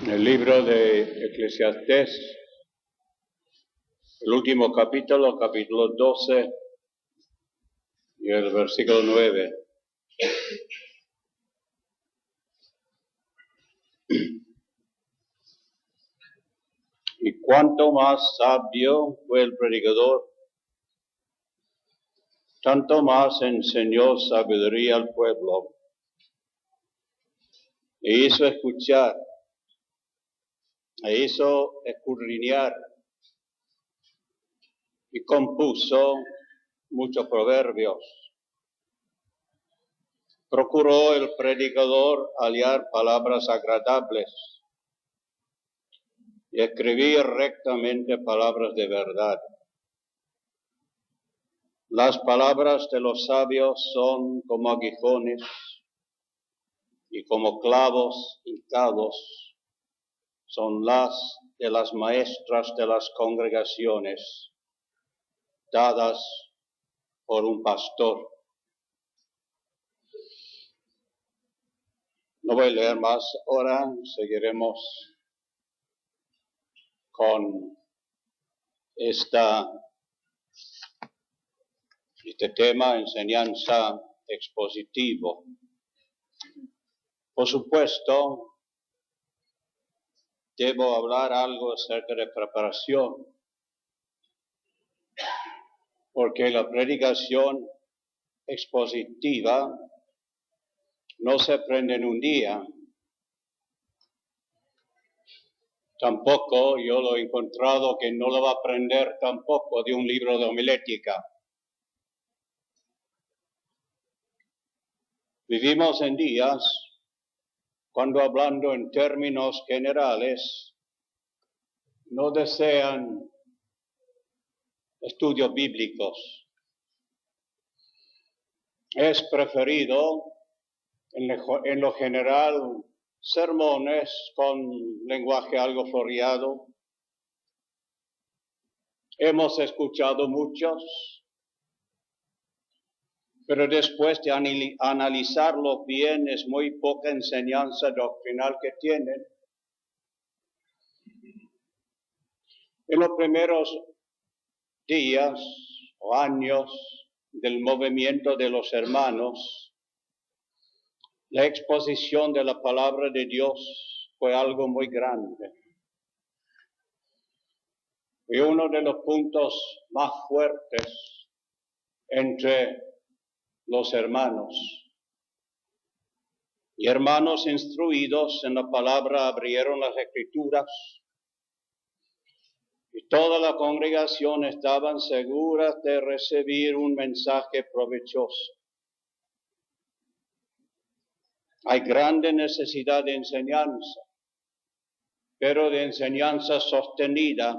En el libro de Eclesiastés, el último capítulo, capítulo 12 y el versículo 9. Y cuanto más sabio fue el predicador, tanto más enseñó sabiduría al pueblo. E hizo escuchar, e hizo escudriñar, y compuso muchos proverbios. Procuró el predicador hallar palabras agradables y escribir rectamente palabras de verdad. Las palabras de los sabios son como aguijones y como clavos hincados son las de las maestras de las congregaciones, dadas por un pastor. No voy a leer más ahora, seguiremos con este tema, enseñanza expositivo. Por supuesto, debo hablar algo acerca de preparación, porque la predicación expositiva no se aprende en un día. Tampoco yo lo he encontrado que no lo va a aprender tampoco de un libro de homilética. Vivimos en días cuando, hablando en términos generales, no desean estudios bíblicos. Es preferido, en lo general, sermones con lenguaje algo floreado. Hemos escuchado muchos, pero después de analizarlo bien, es muy poca enseñanza doctrinal que tienen. En los primeros días o años del movimiento de los hermanos, la exposición de la palabra de Dios fue algo muy grande. Y uno de los puntos más fuertes entre los hermanos. Y hermanos instruidos en la palabra abrieron las escrituras, y toda la congregación estaban seguras de recibir un mensaje provechoso. Hay grande necesidad de enseñanza, pero de enseñanza sostenida,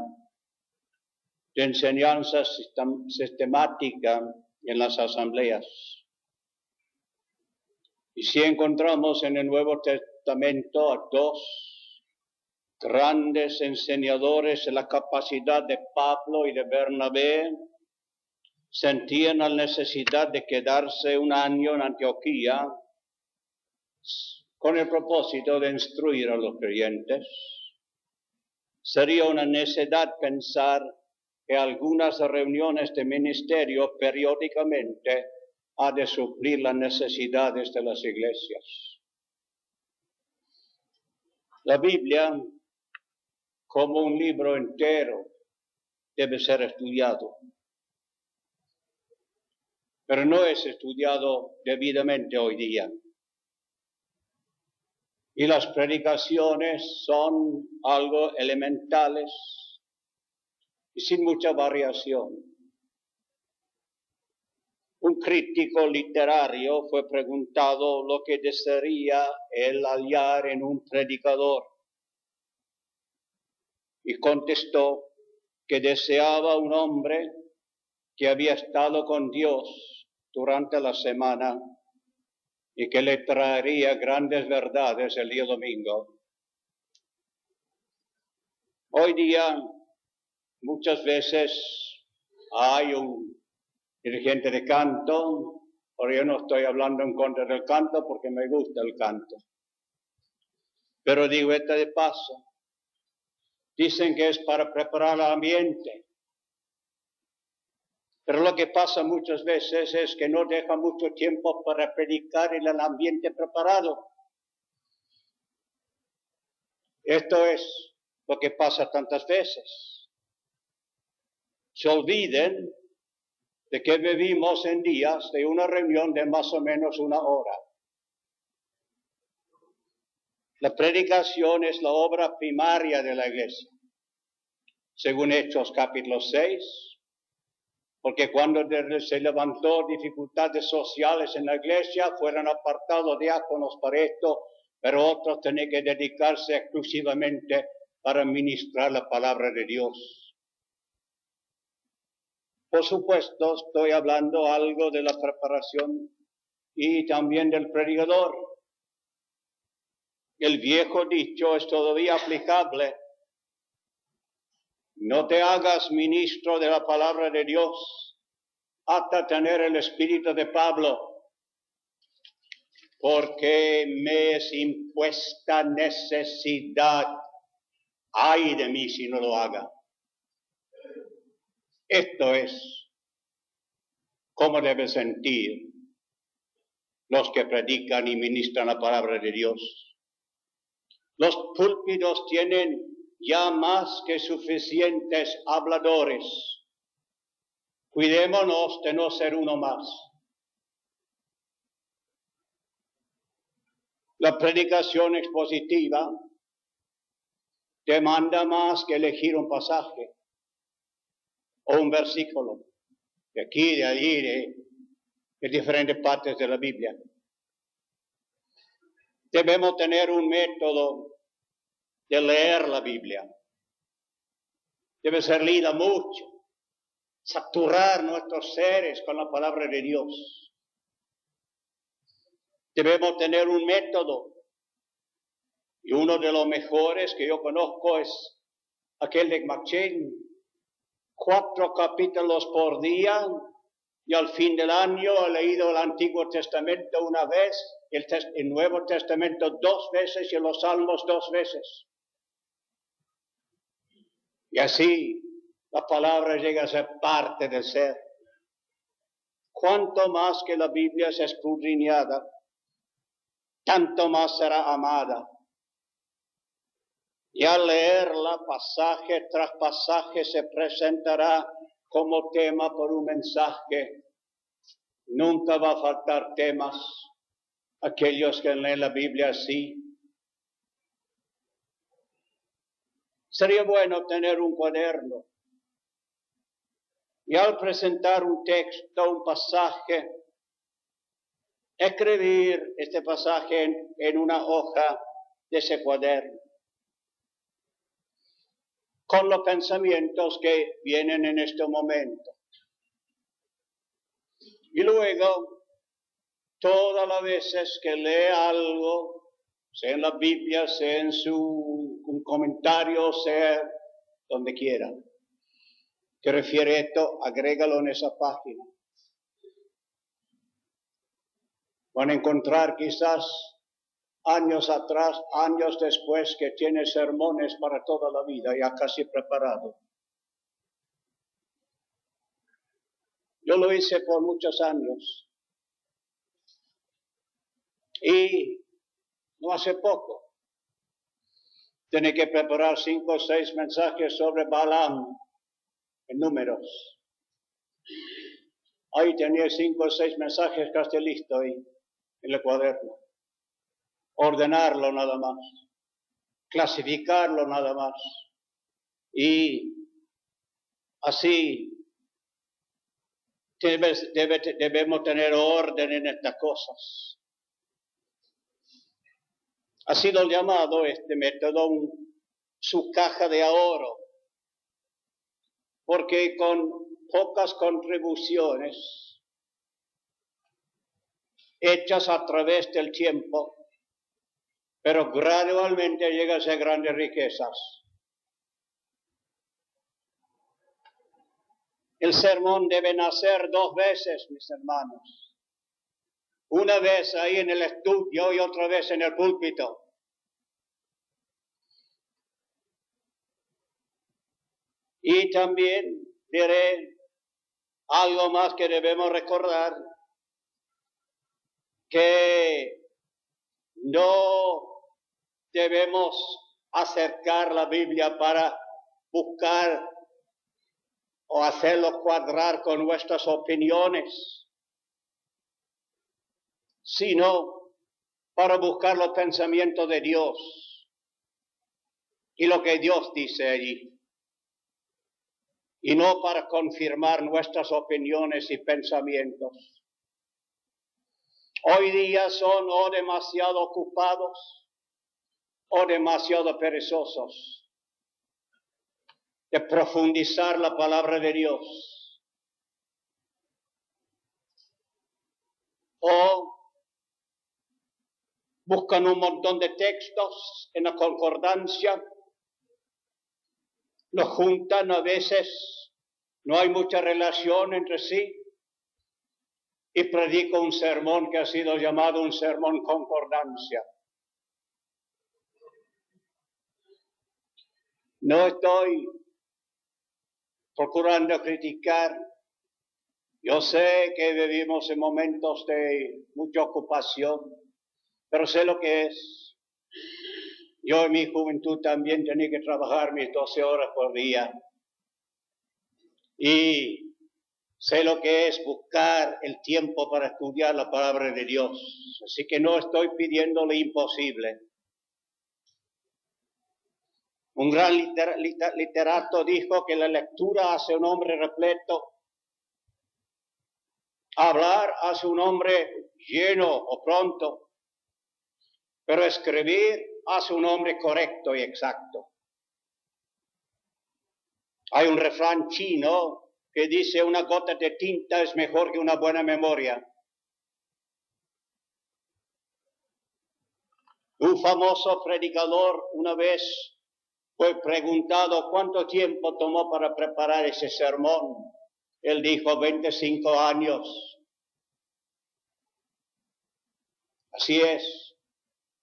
de enseñanza sistemática en las asambleas. Y si encontramos en el Nuevo Testamento a dos grandes enseñadores, la capacidad de Pablo y de Bernabé, sentían la necesidad de quedarse un año en Antioquía con el propósito de instruir a los creyentes. Sería una necedad pensar que algunas reuniones de ministerio periódicamente ha de suplir las necesidades de las iglesias. La Biblia, como un libro entero, debe ser estudiado, pero no es estudiado debidamente hoy día. Y las predicaciones son algo elementales y sin mucha variación. Un crítico literario fue preguntado lo que desearía él hallar en un predicador, y contestó que deseaba un hombre que había estado con Dios durante la semana y que le traería grandes verdades el día domingo. Hoy día, muchas veces hay un dirigente de canto, pero yo no estoy hablando en contra del canto porque me gusta el canto. Pero digo esto de paso. Dicen que es para preparar el ambiente. Pero lo que pasa muchas veces es que no deja mucho tiempo para predicar en el ambiente preparado. Esto es lo que pasa tantas veces. Se olviden de que vivimos en días de una reunión de más o menos una hora. La predicación es la obra primaria de la iglesia, según Hechos capítulo 6, porque cuando se levantó dificultades sociales en la iglesia, fueron apartados diáconos para esto, pero otros tenían que dedicarse exclusivamente para ministrar la palabra de Dios. Por supuesto, estoy hablando algo de la preparación y también del predicador. El viejo dicho es todavía aplicable. No te hagas ministro de la palabra de Dios hasta tener el espíritu de Pablo, porque me es impuesta necesidad. Ay de mí si no lo haga. Esto es cómo deben sentir los que predican y ministran la palabra de Dios. Los púlpitos tienen ya más que suficientes habladores. Cuidémonos de no ser uno más. La predicación expositiva demanda más que elegir un pasaje o un versículo de aquí, de allí, de diferentes partes de la Biblia. Debemos tener un método de leer la Biblia. Debe ser leída mucho, saturar nuestros seres con la palabra de Dios. Debemos tener un método, y uno de los mejores que yo conozco es aquel de McChain. 4 capítulos por día, y al fin del año he leído el Antiguo Testamento una vez, el Nuevo Testamento 2 veces y los Salmos 2 veces. Y así la palabra llega a ser parte del ser. Cuanto más que la Biblia es escudriñada, tanto más será amada. Y al leerla pasaje tras pasaje se presentará como tema por un mensaje. Nunca va a faltar temas. Aquellos que leen la Biblia así. Sería bueno tener un cuaderno. Y al presentar un texto, un pasaje, escribir este pasaje en una hoja de ese cuaderno, con los pensamientos que vienen en este momento. Y luego, todas las veces que lee algo, sea en la Biblia, sea en un comentario, sea donde quiera, que refiere esto, agrégalo en esa página. Van a encontrar quizás años atrás, años después, que tiene sermones para toda la vida, ya casi preparado. Yo lo hice por muchos años. Y no hace poco. Tenía que preparar 5 o 6 mensajes sobre Balaam en Números. Ahí tenía 5 o 6 mensajes casi listos ahí en el cuaderno. Ordenarlo nada más. Clasificarlo nada más. Y así debemos tener orden en estas cosas. Ha sido llamado este método su caja de ahorro, porque con pocas contribuciones hechas a través del tiempo, pero gradualmente llega a ser grandes riquezas. El sermón debe nacer 2 veces, mis hermanos. Una vez ahí en el estudio y otra vez en el púlpito. Y también diré algo más que debemos recordar, que no debemos acercar la Biblia para buscar o hacerlo cuadrar con nuestras opiniones, sino para buscar los pensamientos de Dios y lo que Dios dice allí, y no para confirmar nuestras opiniones y pensamientos. Hoy día son o demasiado ocupados o demasiado perezosos de profundizar la palabra de Dios, o buscan un montón de textos en la concordancia, los juntan a veces, no hay mucha relación entre sí, y predico un sermón que ha sido llamado un sermón concordancia. No estoy procurando criticar. Yo sé que vivimos en momentos de mucha ocupación, pero sé lo que es. Yo en mi juventud también tenía que trabajar mis 12 horas por día. Y sé lo que es buscar el tiempo para estudiar la palabra de Dios. Así que no estoy pidiendo lo imposible. Un gran literato dijo que la lectura hace un hombre repleto. Hablar hace un hombre lleno o pronto. Pero escribir hace un hombre correcto y exacto. Hay un refrán chino que dice: una gota de tinta es mejor que una buena memoria. Un famoso predicador una vez fue preguntado cuánto tiempo tomó para preparar ese sermón. Él dijo 25 años. Así es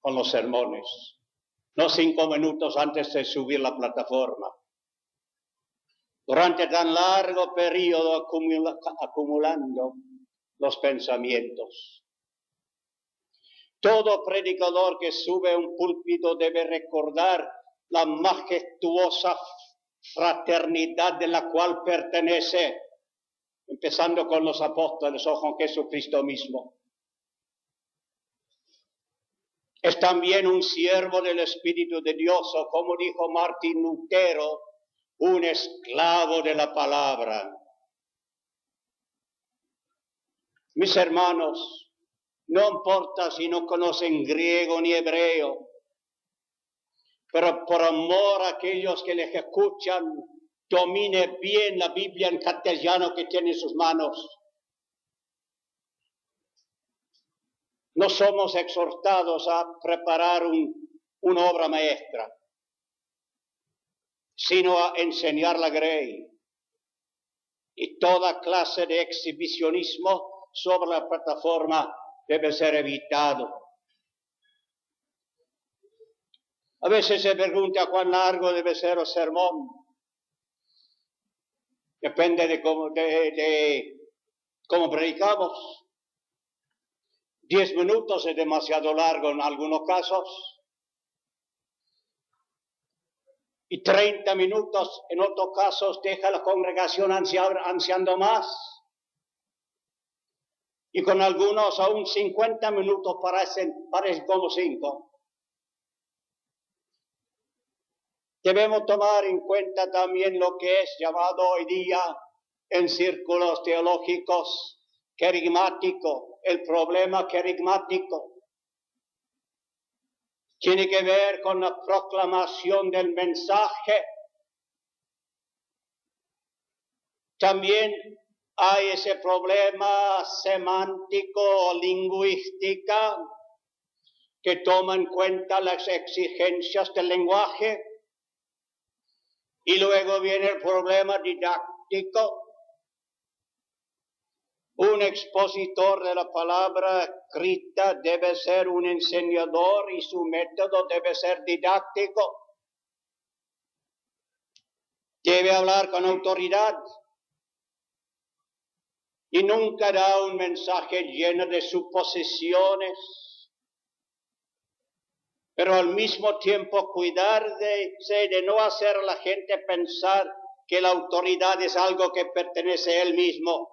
con los sermones. No 5 minutos antes de subir la plataforma. Durante tan largo periodo acumulando los pensamientos. Todo predicador que sube a un púlpito debe recordar la majestuosa fraternidad de la cual pertenece, empezando con los apóstoles o con Jesucristo mismo. Es también un siervo del Espíritu de Dios, o como dijo Martín Lutero, un esclavo de la palabra. Mis hermanos, no importa si no conocen griego ni hebreo, pero por amor a aquellos que les escuchan, domine bien la Biblia en castellano que tiene en sus manos. No somos exhortados a preparar una obra maestra, sino a enseñar la grey. Y toda clase de exhibicionismo sobre la plataforma debe ser evitado. A veces se pregunta cuán largo debe ser el sermón. Depende de cómo predicamos. 10 minutos es demasiado largo en algunos casos. Y 30 minutos en otros casos deja la congregación ansiando más. Y con algunos aún 50 minutos parecen como 5. Debemos tomar en cuenta también lo que es llamado hoy día en círculos teológicos querigmático, el problema querigmático. Tiene que ver con la proclamación del mensaje. También hay ese problema semántico o lingüística que toma en cuenta las exigencias del lenguaje. Y luego viene el problema didáctico. Un expositor de la palabra escrita debe ser un enseñador y su método debe ser didáctico. Debe hablar con autoridad y nunca da un mensaje lleno de suposiciones, pero al mismo tiempo cuidarse de no hacer a la gente pensar que la autoridad es algo que pertenece a él mismo.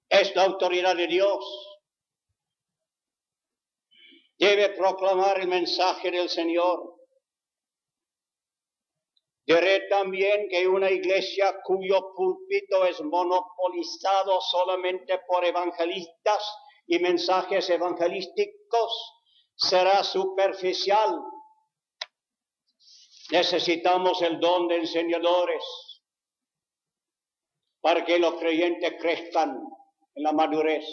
Es la autoridad de Dios. Debe proclamar el mensaje del Señor. Diré también que una iglesia cuyo púlpito es monopolizado solamente por evangelistas y mensajes evangelísticos será superficial. Necesitamos el don de enseñadores para que los creyentes crezcan en la madurez.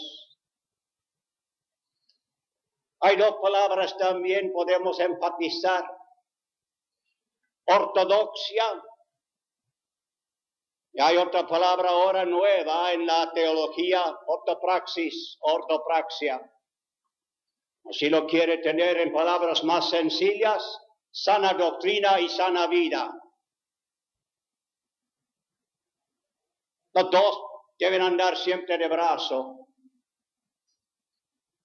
Hay dos palabras también podemos enfatizar: ortodoxia. Y hay otra palabra ahora nueva en la teología: ortopraxia. Si lo quiere tener en palabras más sencillas, sana doctrina y sana vida. Los dos deben andar siempre de brazo.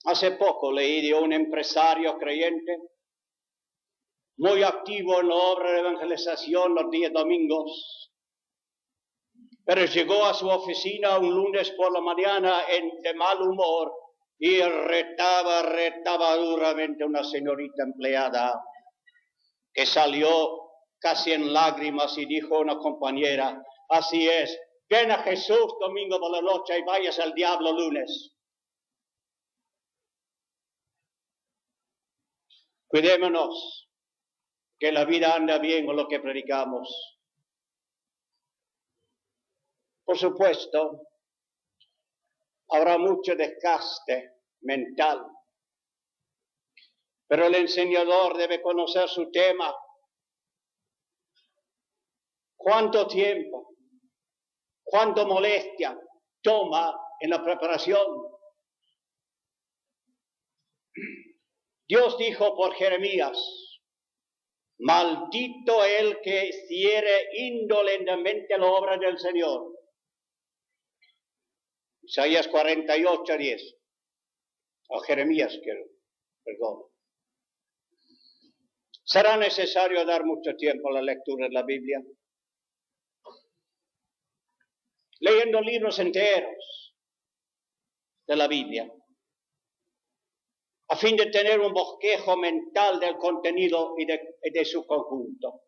Hace poco leí de un empresario creyente muy activo en la obra de evangelización los días domingos, pero llegó a su oficina un lunes por la mañana de mal humor y retaba duramente a una señorita empleada que salió casi en lágrimas y dijo a una compañera: así es, ven a Jesús domingo por la noche y vayas al diablo lunes. Cuidémonos que la vida anda bien con lo que predicamos. Por supuesto, habrá mucho desgaste mental, pero el enseñador debe conocer su tema. ¿Cuánto tiempo, cuánta molestia toma en la preparación? Dios dijo por Jeremías: maldito el que hiciere indolentemente la obra del Señor. Isaías 48:10. O Jeremías, perdón. ¿Será necesario dar mucho tiempo a la lectura de la Biblia? Leyendo libros enteros de la Biblia, a fin de tener un bosquejo mental del contenido y de su conjunto.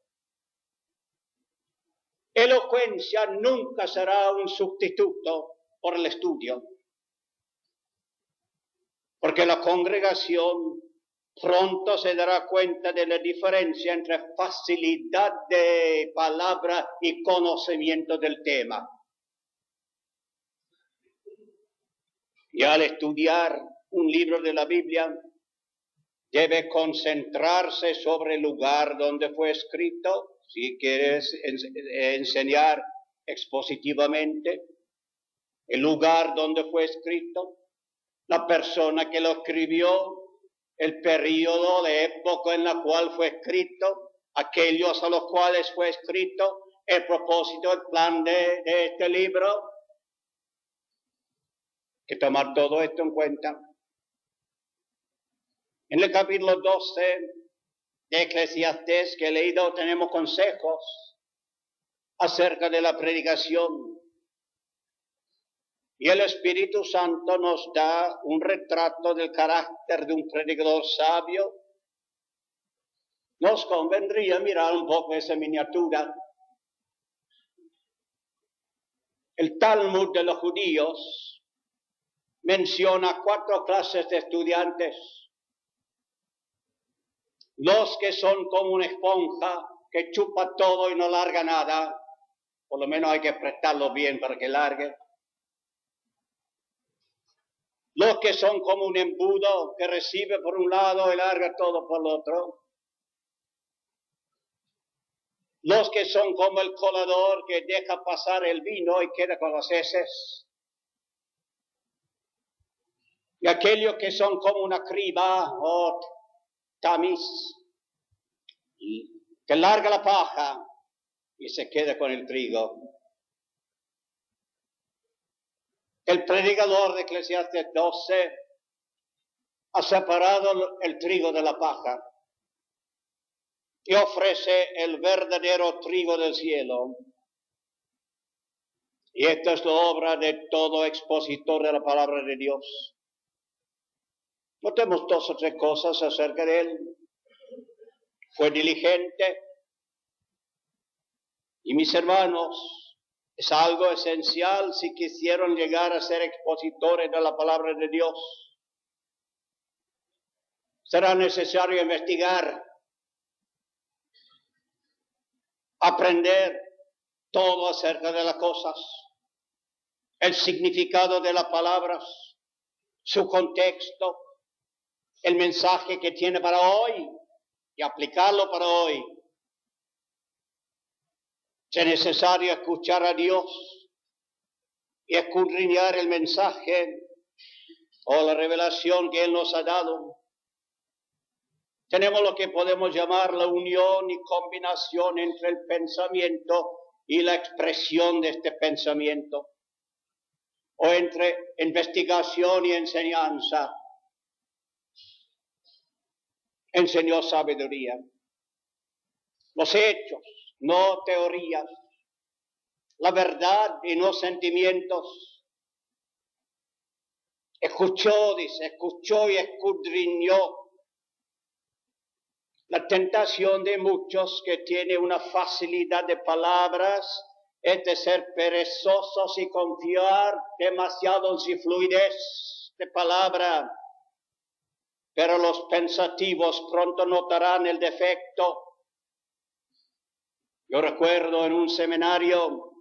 Elocuencia nunca será un sustituto por el estudio, porque la congregación pronto se dará cuenta de la diferencia entre facilidad de palabra y conocimiento del tema. Y al estudiar un libro de la Biblia, debe concentrarse sobre el lugar donde fue escrito, si quieres enseñar expositivamente, el lugar donde fue escrito, la persona que lo escribió, el periodo de época en la cual fue escrito, aquellos a los cuales fue escrito, el propósito, el plan de este libro. Hay que tomar todo esto en cuenta. En el capítulo 12 de Eclesiastés que he leído tenemos consejos acerca de la predicación. Y el Espíritu Santo nos da un retrato del carácter de un predicador sabio. Nos convendría mirar un poco esa miniatura. El Talmud de los judíos menciona 4 clases de estudiantes. Los que son como una esponja que chupa todo y no larga nada. Por lo menos hay que prestarlo bien para que largue. Los que son como un embudo que recibe por un lado y larga todo por el otro. Los que son como el colador que deja pasar el vino y queda con las heces. Y aquellos que son como una criba o tamiz, que larga la paja y se queda con el trigo. El predicador de Eclesiastes 12 ha separado el trigo de la paja y ofrece el verdadero trigo del cielo. Y esta es la obra de todo expositor de la palabra de Dios. Notemos dos o tres cosas acerca de él. Fue diligente. Y mis hermanos, es algo esencial si quisieron llegar a ser expositores de la palabra de Dios. Será necesario investigar, aprender todo acerca de las cosas, el significado de las palabras, su contexto, el mensaje que tiene para hoy y aplicarlo para hoy. Es necesario escuchar a Dios y escudriñar el mensaje o la revelación que Él nos ha dado. Tenemos lo que podemos llamar la unión y combinación entre el pensamiento y la expresión de este pensamiento, o entre investigación y enseñanza. Enseñó sabiduría. Los hechos, no teorías. La verdad y no sentimientos. Escuchó y escudriñó. La tentación de muchos que tiene una facilidad de palabras es de ser perezosos y confiar demasiado en su fluidez de palabra. Pero los pensativos pronto notarán el defecto. Yo recuerdo en un seminario,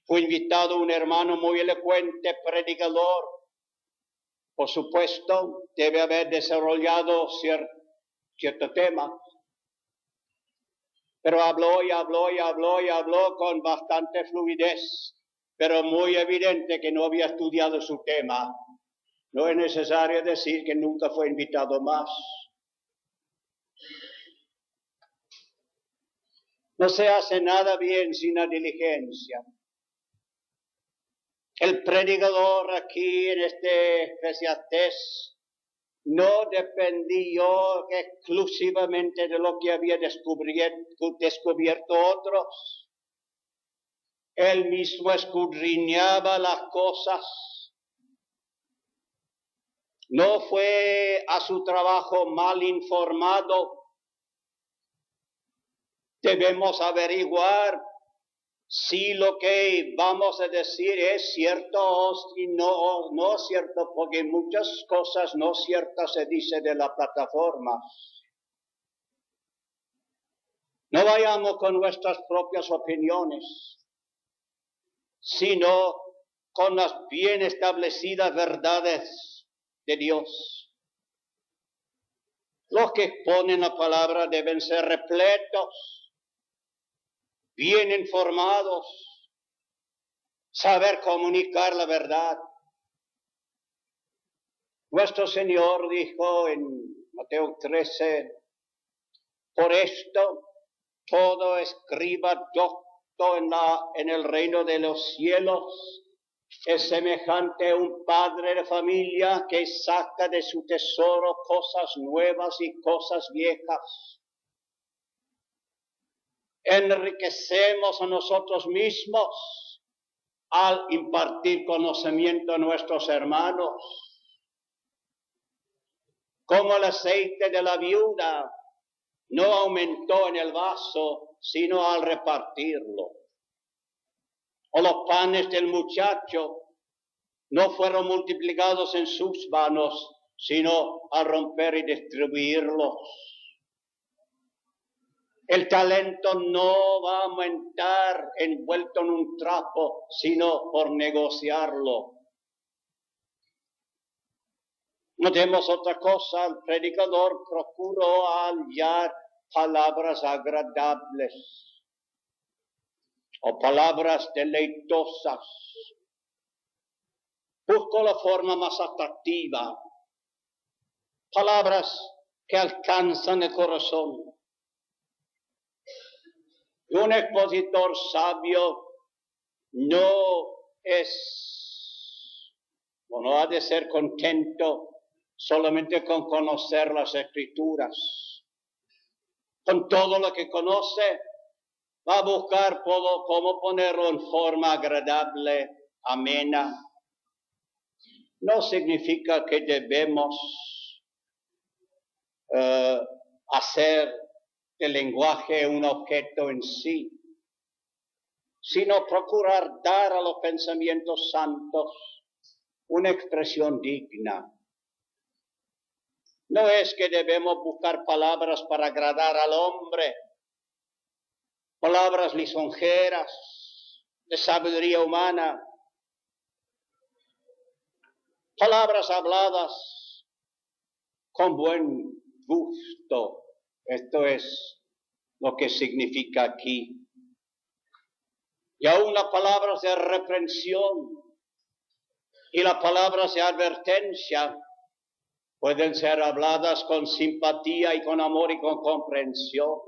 fue invitado un hermano muy elocuente, predicador. Por supuesto, debe haber desarrollado cierto tema. Pero habló con bastante fluidez, pero muy evidente que no había estudiado su tema. No es necesario decir que nunca fue invitado más. No se hace nada bien sin la diligencia. El predicador aquí en este Eclesiastés no dependió exclusivamente de lo que había descubierto otros. Él mismo escudriñaba las cosas. No fue a su trabajo mal informado. Debemos averiguar si lo que vamos a decir es cierto o si no es cierto, porque muchas cosas no ciertas se dice de la plataforma. No vayamos con nuestras propias opiniones, sino con las bien establecidas verdades de Dios. Los que exponen la palabra deben ser repletos, bien informados, saber comunicar la verdad. Nuestro Señor dijo en Mateo 13, por esto todo escriba docto en el reino de los cielos es semejante a un padre de familia que saca de su tesoro cosas nuevas y cosas viejas. Enriquecemos a nosotros mismos al impartir conocimiento a nuestros hermanos. Como el aceite de la viuda no aumentó en el vaso, sino al repartirlo. O los panes del muchacho no fueron multiplicados en sus manos, sino al romper y distribuirlos. El talento no va a aumentar envuelto en un trapo, sino por negociarlo. Notemos otra cosa, el predicador procuró hallar palabras agradables o palabras deleitosas. Buscó la forma más atractiva, palabras que alcanzan el corazón. Un expositor sabio no ha de ser contento solamente con conocer las Escrituras. Con todo lo que conoce, va a buscar cómo ponerlo en forma agradable, amena. No significa que debemos hacer del lenguaje un objeto en sí, sino procurar dar a los pensamientos santos una expresión digna. No es que debemos buscar palabras para agradar al hombre, palabras lisonjeras, de sabiduría humana, palabras habladas con buen gusto. Esto es lo que significa aquí. Y aún las palabras de reprensión y las palabras de advertencia pueden ser habladas con simpatía y con amor y con comprensión,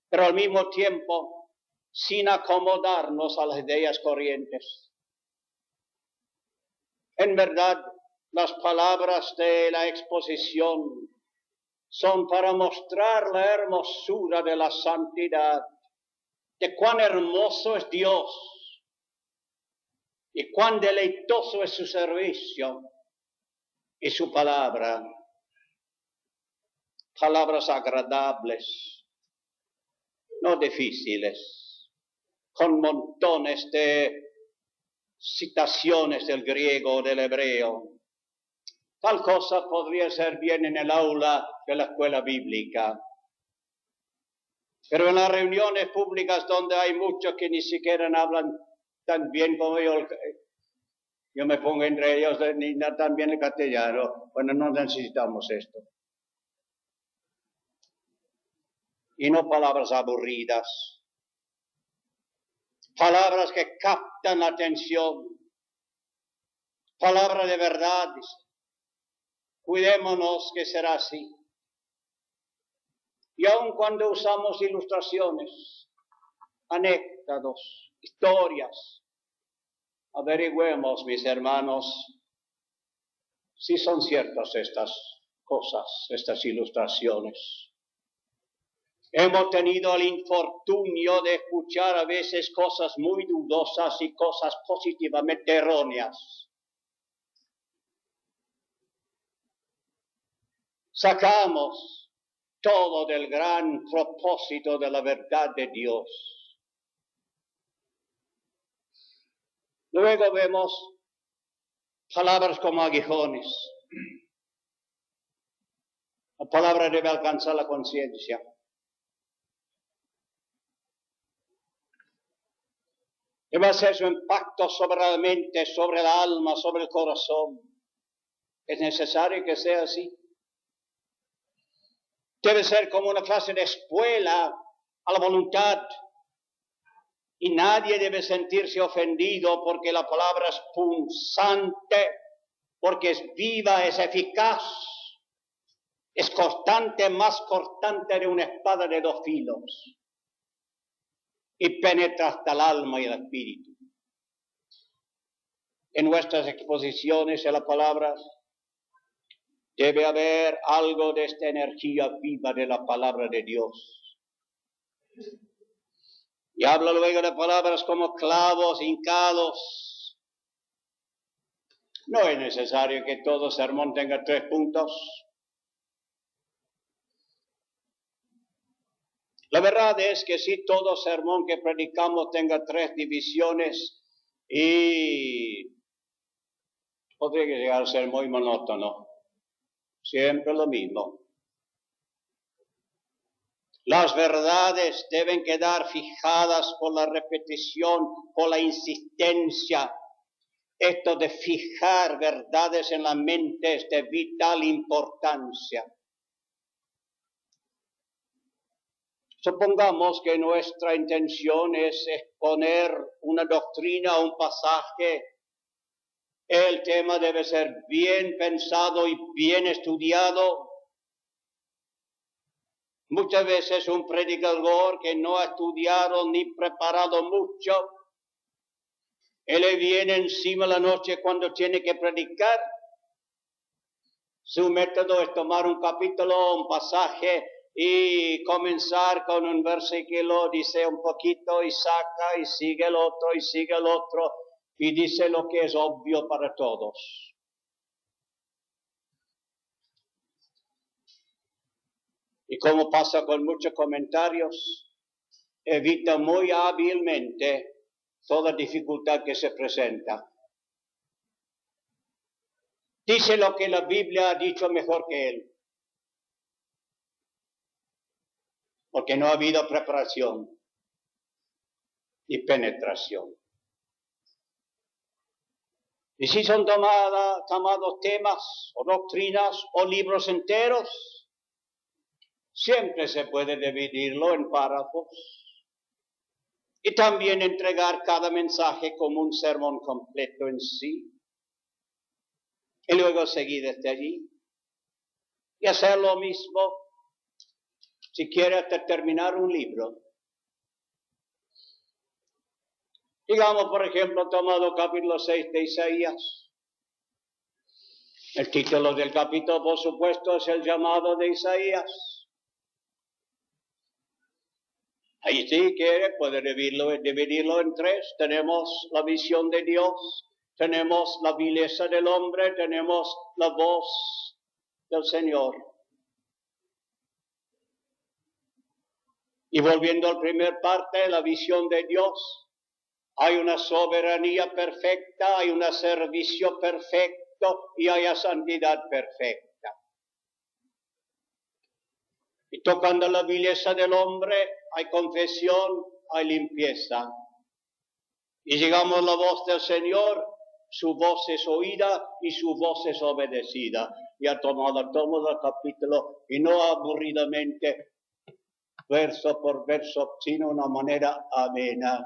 pero al mismo tiempo sin acomodarnos a las ideas corrientes. En verdad, las palabras de la exposición son para mostrar la hermosura de la santidad, de cuán hermoso es Dios y cuán deleitoso es su servicio y su palabra. Palabras agradables, no difíciles, con montones de citaciones del griego o del hebreo. Tal cosa podría ser bien en el aula de la escuela bíblica. Pero en las reuniones públicas donde hay muchos que ni siquiera hablan tan bien como yo me pongo entre ellos, ni tan bien el castellano. Bueno, no necesitamos esto. Y no palabras aburridas. Palabras que captan la atención. Palabras de verdad. Cuidémonos que será así. Y aun cuando usamos ilustraciones, anécdotas, historias, averigüemos, mis hermanos, si son ciertas estas cosas, estas ilustraciones. Hemos tenido el infortunio de escuchar a veces cosas muy dudosas y cosas positivamente erróneas. Sacamos todo del gran propósito de la verdad de Dios. Luego vemos palabras como aguijones. La palabra debe alcanzar la conciencia. Debe hacer su impacto sobre la mente, sobre el alma, sobre el corazón. Es necesario que sea así. Debe ser como una clase de escuela a la voluntad. Y nadie debe sentirse ofendido porque la palabra es punzante, porque es viva, es eficaz, es cortante, más cortante de una espada de dos filos. Y penetra hasta el alma y el espíritu. En nuestras exposiciones de la palabra debe haber algo de esta energía viva de la palabra de Dios. Y habla luego de palabras como clavos, hincados. No es necesario que todo sermón tenga 3 puntos. La verdad es que si todo sermón que predicamos tenga 3 divisiones, y podría llegar a ser muy monótono. Siempre lo mismo. Las verdades deben quedar fijadas por la repetición, por la insistencia. Esto de fijar verdades en la mente es de vital importancia. Supongamos que nuestra intención es exponer una doctrina o un pasaje. El tema debe ser bien pensado y bien estudiado. Muchas veces un predicador que no ha estudiado ni preparado mucho, él le viene encima la noche cuando tiene que predicar. Su método es tomar un capítulo, un pasaje y comenzar con un versículo, dice un poquito y saca y sigue el otro y sigue el otro y dice lo que es obvio para todos. Y como pasa con muchos comentarios, evita muy hábilmente toda dificultad que se presenta. Dice lo que la Biblia ha dicho mejor que él. Porque no ha habido preparación y penetración. Y si son tomados temas o doctrinas o libros enteros, siempre se puede dividirlo en párrafos y también entregar cada mensaje como un sermón completo en sí. Y luego seguir desde allí y hacer lo mismo si quiere hasta terminar un libro. Digamos, por ejemplo, tomado capítulo 6 de Isaías. El título del capítulo, por supuesto, es el llamado de Isaías. Ahí sí quiere, puede dividirlo en tres. Tenemos la visión de Dios, tenemos la vileza del hombre, tenemos la voz del Señor. Y volviendo a la primera parte, la visión de Dios, hay una soberanía perfecta, hay un servicio perfecto y hay santidad perfecta. Y tocando la vileza del hombre, hay confesión, hay limpieza. Y llegamos a la voz del Señor, su voz es oída y su voz es obedecida. Y ha tomado todo el capítulo y no aburridamente, verso por verso, sino de una manera amena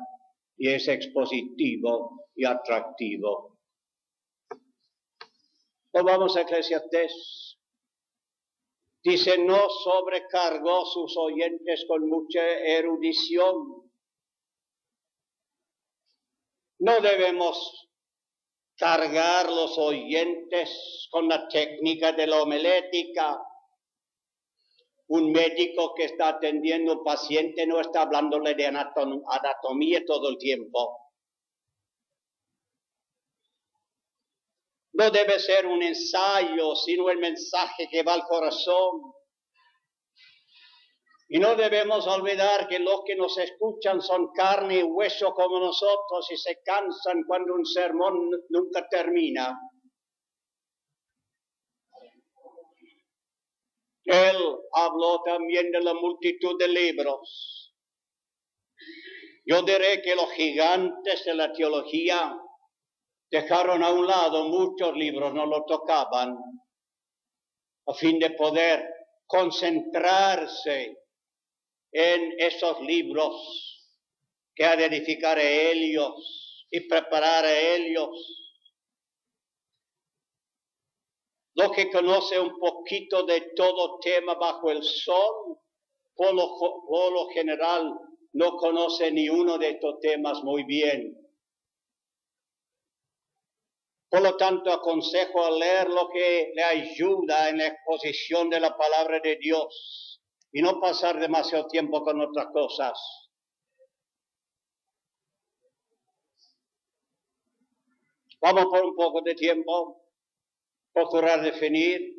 y es expositivo y atractivo. Pues vamos a Eclesiastés. Dice, no sobrecargó sus oyentes con mucha erudición. No debemos cargar los oyentes con la técnica de la homilética. Un médico que está atendiendo a un paciente no está hablándole de anatomía todo el tiempo. No debe ser un ensayo, sino el mensaje que va al corazón. Y no debemos olvidar que los que nos escuchan son carne y hueso como nosotros y se cansan cuando un sermón nunca termina. Él habló también de la multitud de libros. Yo diré que los gigantes de la teología dejaron a un lado muchos libros, no lo tocaban, a fin de poder concentrarse en esos libros que ha de edificar a ellos y preparar a ellos. Los que conocen un poquito de todo tema bajo el sol, por lo general no conoce ni uno de estos temas muy bien. Por lo tanto, aconsejo a leer lo que le ayuda en la exposición de la palabra de Dios y no pasar demasiado tiempo con otras cosas. Vamos por un poco de tiempo, procurar definir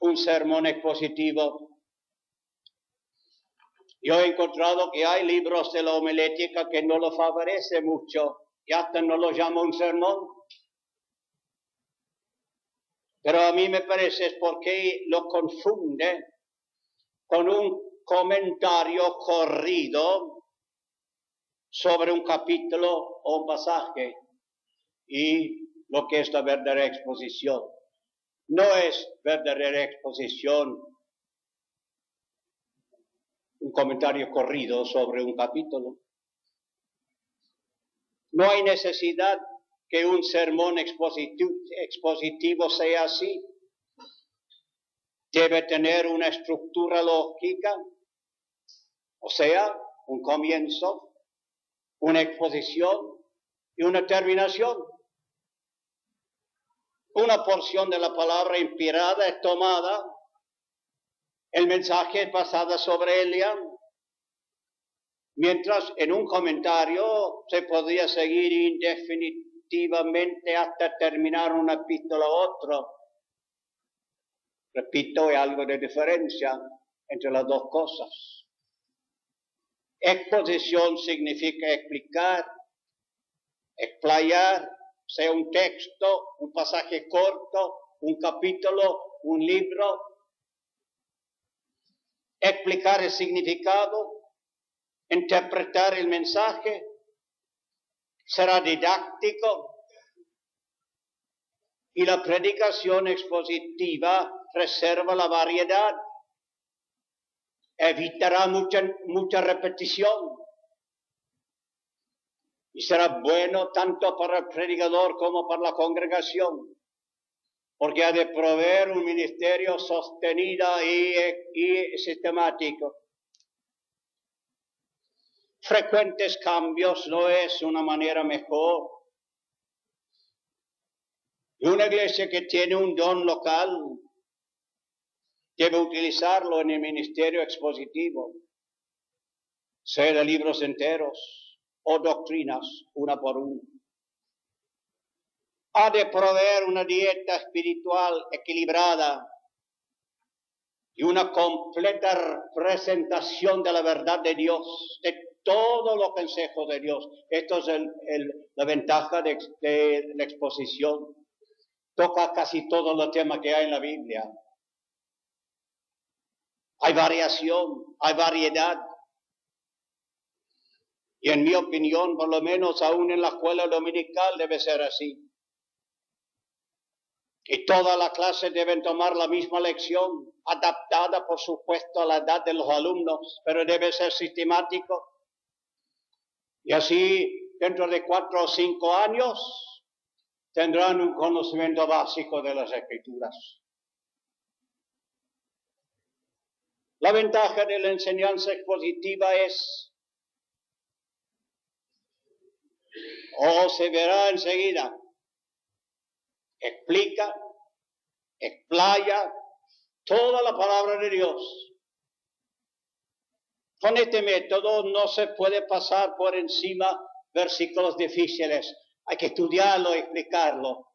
un sermón expositivo. Yo he encontrado que hay libros de la homilética que no lo favorecen mucho y hasta no lo llama un sermón. Pero a mí me parece es porque lo confunde con un comentario corrido sobre un capítulo o un pasaje y lo que es la verdadera exposición. No es verdadera exposición un comentario corrido sobre un capítulo. No hay necesidad que un sermón expositivo sea así. debe tener una estructura lógica, o sea, un comienzo, una exposición y una terminación. Una porción de la palabra inspirada es tomada, el mensaje es pasado sobre ella, mientras en un comentario se podría seguir indefinitivamente hasta terminar una epístola u otra. Repito, hay algo de diferencia entre las dos cosas. Exposición significa explicar, explayar, sea un texto, un pasaje corto, un capítulo, un libro. Explicar el significado, interpretar el mensaje, será didáctico. Y la predicación expositiva reserva la variedad, evitará mucha repetición y será bueno tanto para el predicador como para la congregación, porque ha de proveer un ministerio sostenido y sistemático. Frecuentes cambios no es una manera mejor. Una iglesia que tiene un don local debe utilizarlo en el ministerio expositivo, sea de libros enteros o doctrinas, una por una. Ha de proveer una dieta espiritual equilibrada y una completa presentación de la verdad de Dios, de todos los consejos de Dios. Esto es la ventaja de la exposición. Toca casi todos los temas que hay en la Biblia. Hay variación, hay variedad. Y en mi opinión, por lo menos aún en la escuela dominical debe ser así. Y todas las clases deben tomar la misma lección, adaptada por supuesto a la edad de los alumnos, pero debe ser sistemático. Y así, dentro de 4 o 5 años, tendrán un conocimiento básico de las Escrituras. La ventaja de la enseñanza expositiva es, se verá enseguida, explica, explaya toda la palabra de Dios. Con este método no se puede pasar por encima versículos difíciles. Hay que estudiarlo y explicarlo.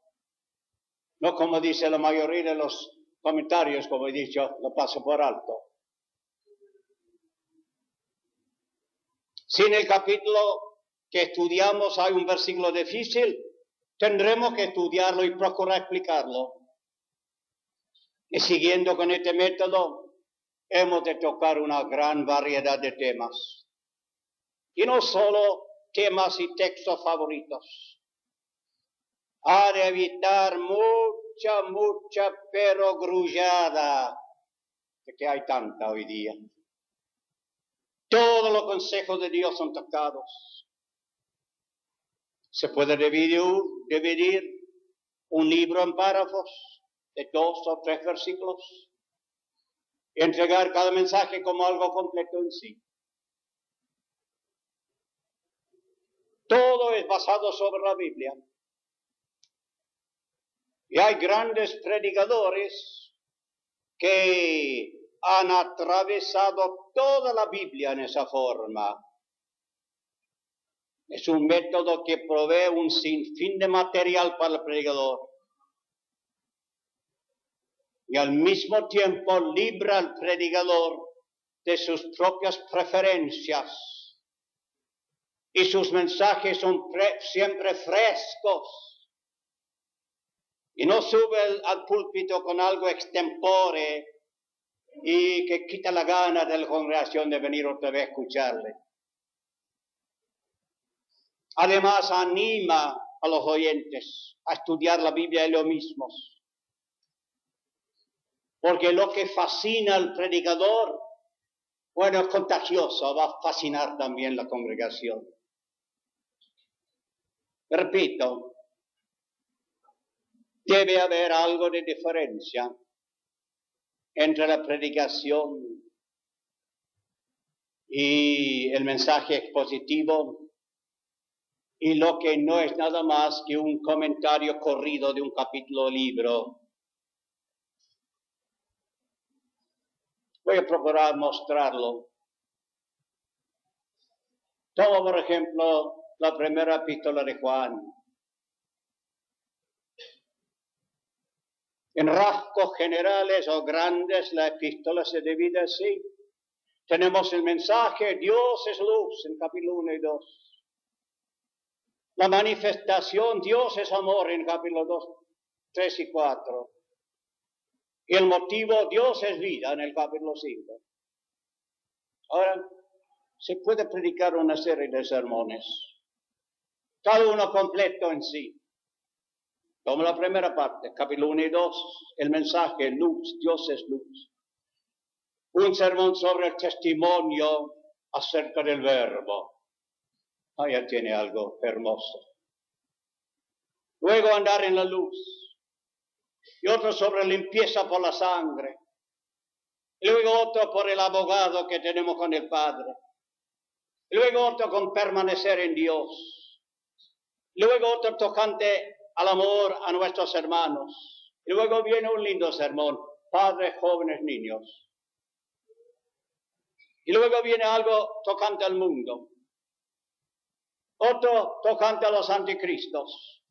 No como dice la mayoría de los comentarios, como he dicho, lo paso por alto. Si en el capítulo que estudiamos hay un versículo difícil, tendremos que estudiarlo y procurar explicarlo. Y siguiendo con este método, hemos de tocar una gran variedad de temas. Y no solo temas y textos favoritos. Ha de evitar mucha perogrullada, de que hay tanta hoy día. Todos los consejos de Dios son tocados. Se puede dividir un libro en párrafos de 2 o 3 versículos y entregar cada mensaje como algo completo en sí. Todo es basado sobre la Biblia. Y hay grandes predicadores que han atravesado toda la Biblia en esa forma. Es un método que provee un sinfín de material para el predicador. Y al mismo tiempo libra al predicador de sus propias preferencias. Y sus mensajes son siempre frescos. Y no sube al púlpito con algo extempore y que quita la gana de la congregación de venir otra vez a escucharle. Además, anima a los oyentes a estudiar la Biblia ellos mismos. Porque lo que fascina al predicador, bueno, es contagioso, va a fascinar también la congregación. Repito, debe haber algo de diferencia entre la predicación y el mensaje expositivo y lo que no es nada más que un comentario corrido de un capítulo o libro. Voy a procurar mostrarlo. Toma, por ejemplo, la primera epístola de Juan. En rasgos generales o grandes, la epístola se divide así. Tenemos el mensaje, Dios es luz, en capítulo 1 y 2. La manifestación, Dios es amor, en capítulo 2, 3 y 4. Y el motivo, Dios es vida, en el capítulo 5. Ahora, se puede predicar una serie de sermones, cada uno completo en sí. Como la primera parte, capítulo 1 y 2, el mensaje, luz, Dios es luz. Un sermón sobre el testimonio acerca del verbo. Ya tiene algo hermoso. Luego andar en la luz. Y otro sobre limpieza por la sangre. Y luego otro por el abogado que tenemos con el Padre. Y luego otro con permanecer en Dios. Y luego otro tocante al amor a nuestros hermanos. Y luego viene un lindo sermón, padres, jóvenes, niños. Y luego viene algo tocante al mundo. Otro tocante a los anticristos.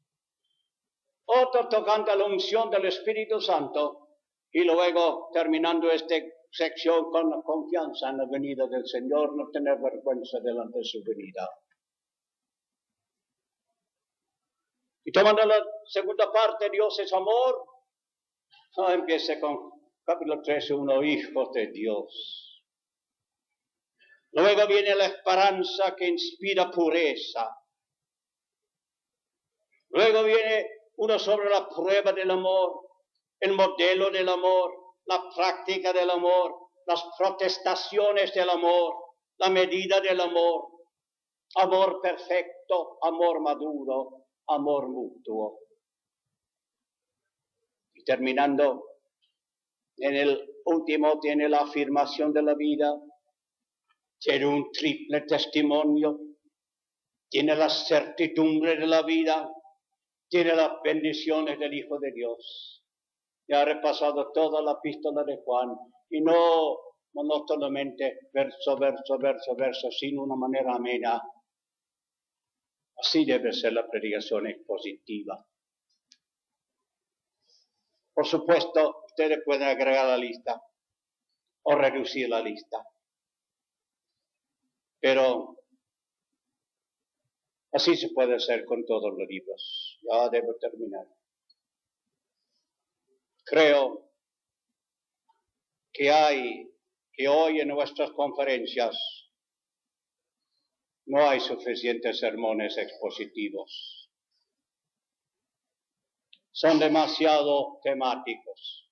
Otro tocante a la unción del Espíritu Santo. Y luego terminando esta sección con la confianza en la venida del Señor, no tener vergüenza delante de su venida. Y tomando la segunda parte, Dios es amor, empieza con capítulo 3:1, hijos de Dios. Luego viene la esperanza que inspira pureza. Luego viene uno sobre la prueba del amor, el modelo del amor, la práctica del amor, las protestaciones del amor, la medida del amor, amor perfecto, amor maduro, amor mutuo. Y terminando, en el último tiene la afirmación de la vida, tiene un triple testimonio, tiene la certidumbre de la vida, tiene las bendiciones del Hijo de Dios. Ya ha repasado toda la epístola de Juan, y no monótonamente verso, verso, verso, verso, sino una manera amena. Así debe ser la predicación expositiva. Por supuesto, ustedes pueden agregar la lista o reducir la lista. Pero así se puede hacer con todos los libros. Ya debo terminar. Creo que hoy en nuestras conferencias no hay suficientes sermones expositivos. Son demasiado temáticos.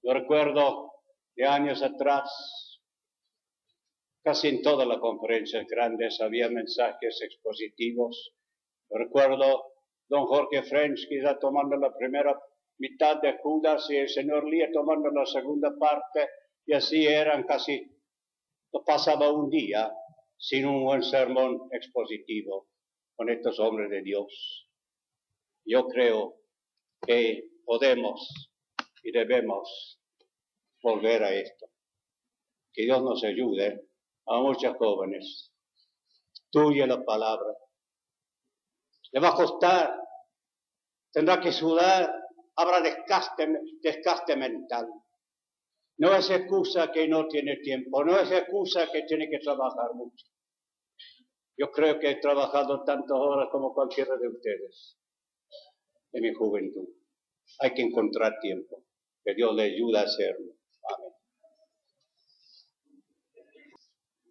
Yo recuerdo de años atrás, casi en todas las conferencias grandes había mensajes expositivos. Yo recuerdo don Jorge French quizá tomando la primera mitad de Judas y el señor Lía tomando la segunda parte, y así eran casi, no pasaba un día sin un buen sermón expositivo con estos hombres de Dios. Yo creo que podemos y debemos volver a esto. Que Dios nos ayude a muchos jóvenes. Estudia la palabra. Le va a costar, tendrá que sudar, habrá desgaste mental. No es excusa que no tiene tiempo, no es excusa que tiene que trabajar mucho. Yo creo que he trabajado tantas horas como cualquiera de ustedes en mi juventud. Hay que encontrar tiempo, que Dios le ayude a hacerlo.